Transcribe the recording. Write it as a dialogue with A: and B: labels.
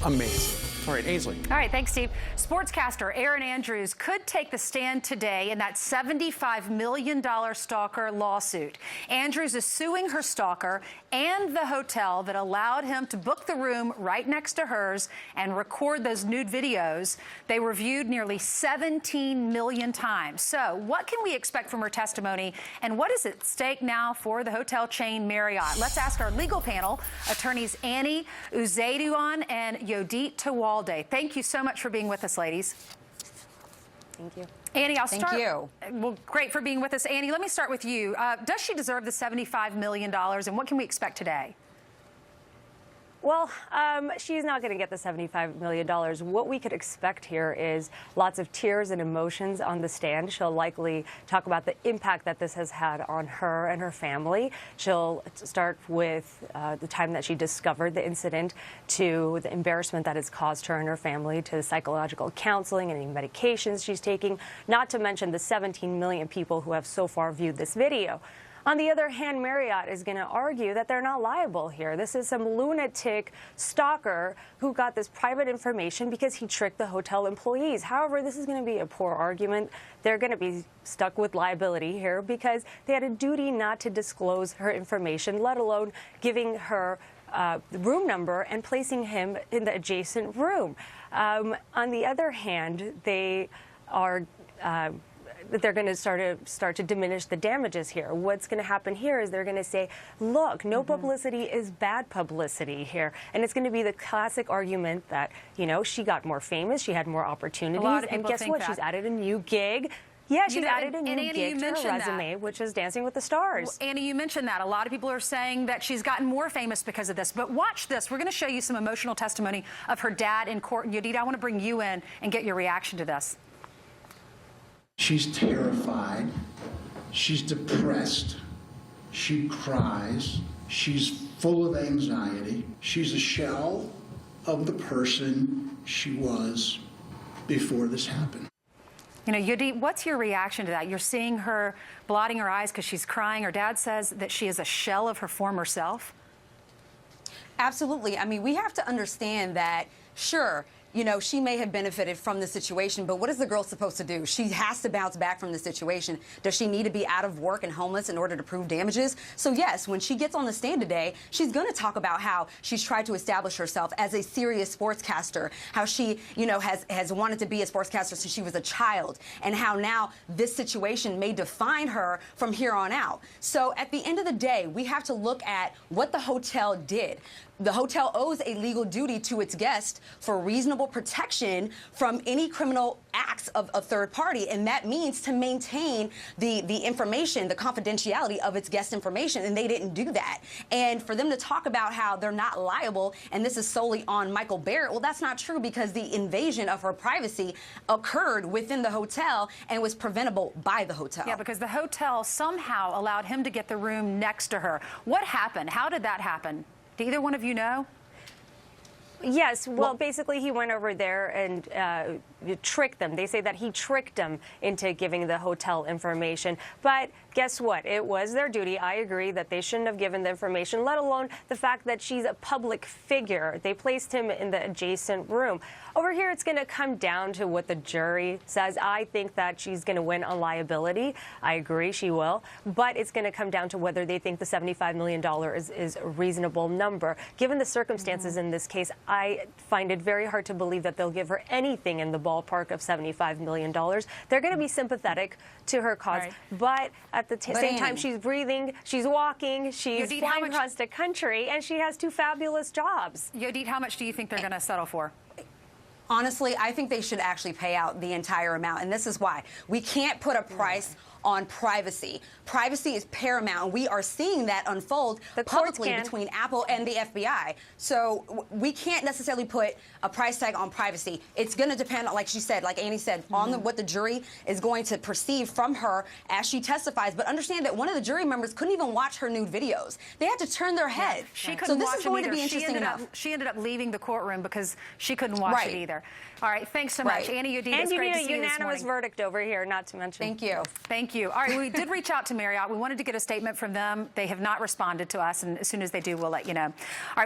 A: amazing. All right, Ainsley.
B: All right, thanks, Steve. Sportscaster Erin Andrews could take the stand today in that $75 million stalker lawsuit. Andrews is suing her stalker and the hotel that allowed him to book the room right next to hers and record those nude videos. They were viewed nearly 17 million times. So what can we expect from her testimony, and what is at stake now for the hotel chain Marriott? Let's ask our legal panel, attorneys Annie Uzaiduan and Yodit Tewolde. Thank you so much for being with us, ladies.
C: Thank you.
B: Annie, I'll start.
C: Thank you.
B: Well, great for being with us. Annie, let me start with you. Does she deserve the $75 million, and what can we expect today?
C: Well, she's not going to get the $75 million. What we could expect here is lots of tears and emotions on the stand. She'll likely talk about the impact that this has had on her and her family. She'll start with the time that she discovered the incident, to the embarrassment that it's caused her and her family, to the psychological counseling and any medications she's taking, not to mention the 17 million people who have so far viewed this video. On the other hand, Marriott is going to argue that they're not liable here. This is some lunatic stalker who got this private information because he tricked the hotel employees. However, this is going to be a poor argument. They're going to be stuck with liability here because they had a duty not to disclose her information, let alone giving her the room number and placing him in the adjacent room. On the other hand, they are they're going to start to diminish the damages here. What's going to happen here is they're going to say, look, no publicity is bad publicity here. And it's going to be the classic argument that, you know, she got more famous, she had more opportunities, and guess what? She's added a new gig. Yeah, she's added a new gig to her resume, which is Dancing with the Stars.
B: Well, Annie, you mentioned that. A lot of people are saying that she's gotten more famous because of this. But watch this. We're going to show you some emotional testimony of her dad in court. And Yodit, I want to bring you in and get your reaction to this.
D: She's terrified, she's depressed, she cries, she's full of anxiety. She's a shell of the person she was before this happened.
B: You know, Yodit, what's your reaction to that? You're seeing her blotting her eyes because she's crying. Her dad says that she is a shell of her former self.
E: Absolutely. I mean, we have to understand that, sure, you know, she may have benefited from the situation, but what is the girl supposed to do? She has to bounce back from the situation. Does she need to be out of work and homeless in order to prove damages? So yes, when she gets on the stand today, she's going to talk about how she's tried to establish herself as a serious sportscaster, how she, you know, has wanted to be a sportscaster since she was a child, and how now this situation may define her from here on out. So at the end of the day, we have to look at what the hotel did. The hotel owes a legal duty to its guests for reasonable protection from any criminal acts of a third party, and that means to maintain the information, the confidentiality of its guest information, and they didn't do that. And for them to talk about how they're not liable and this is solely on Michael Barrett, well, that's not true, because the invasion of her privacy occurred within the hotel and was preventable by the hotel.
B: Yeah, because the hotel somehow allowed him to get the room next to her. What happened? How did that happen? Do either one of you know?
C: Yes, well, basically he went over there and tricked them. They say that he tricked them into giving the hotel information. But guess what? It was their duty. I agree that they shouldn't have given the information, let alone the fact that she's a public figure. They placed him in the adjacent room. Over here, it's going to come down to what the jury says. I think that she's going to win on liability. I agree she will. But it's going to come down to whether they think the $75 million is a reasonable number. Given the circumstances in this case, I find it very hard to believe that they'll give her anything in the ballpark of $75 million. They're going to be sympathetic to her cause. Right. But at the same time, she's breathing, she's walking, she's flying across the country, and she has two fabulous jobs.
B: Yodit, how much do you think they're going to settle for?
E: Honestly, I think they should actually pay out the entire amount, and this is why. We can't put a price on privacy. Privacy is paramount, and we are seeing that unfold publicly between Apple and the FBI. So we can't necessarily put a price tag on privacy. It's going to depend, like she said, like Annie said, on what the jury is going to perceive from her as she testifies. But understand that one of the jury members couldn't even watch her nude videos. They had to turn their head.
B: She couldn't watch
E: this is going to be interesting enough.
B: She ended up leaving the courtroom because she couldn't watch it either. All right, thanks so much. Annie, Yodit,
C: and
B: it's great to
C: you
B: see you this morning.
C: need a unanimous verdict over here, not to mention.
E: Thank you.
B: Thank you. All right, we did reach out to Marriott. We wanted to get a statement from them. They have not responded to us, and as soon as they do, we'll let you know. All right.